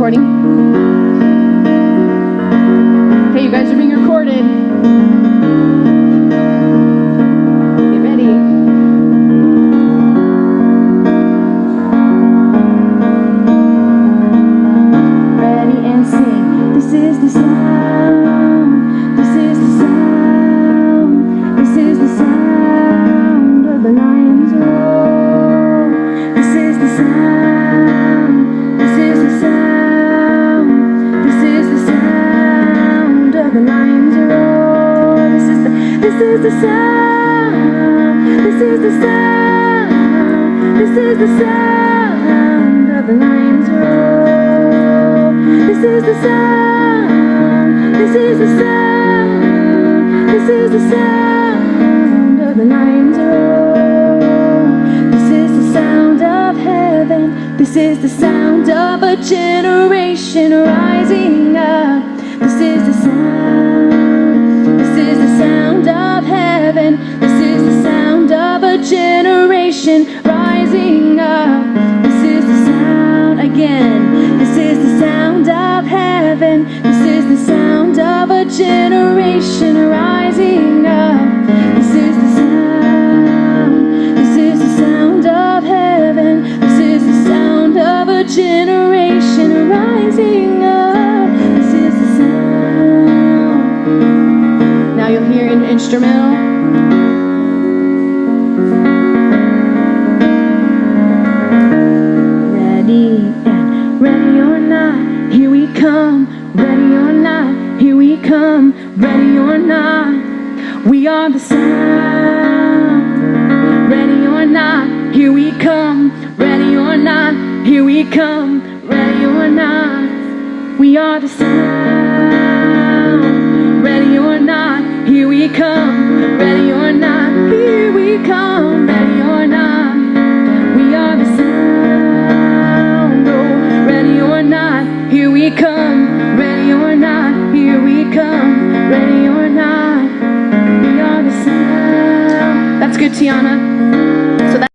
recording? Hey, you guys are being recorded. Get ready. Ready and sing. This is the sound. This is the sound. This is the sound of the lion's roar. This is the sound. This is the sound. This is the sound of the lion's roar. This is the sound. This is the sound. This is the sound of the lion's roar. This is the sound. This is the sound. This is the sound of the lion's roar. This is the sound of heaven. This is the sound of a generation rising up. This is the sound. This is the sound of heaven. This is the sound of a generation rising up. This is the sound again. This is the sound of heaven. This is the sound of a generation rising up. This is the sound. This is the sound of heaven. This is the sound of a generation rising up. This is the sound. Now you'll hear an instrumental. Ready or not, here we come. Ready or not, here we come. Ready or not, we are the sound. Ready or not, here we come. Ready or not, here we come. Ready or not, we are the sound. Ready or not, here we come. Ready or not, here we come. Ready or not, we are the sound. Oh, ready or not, here we come. Ready or not, here we come. Ready or not, we are the sound. That's good, Tiana.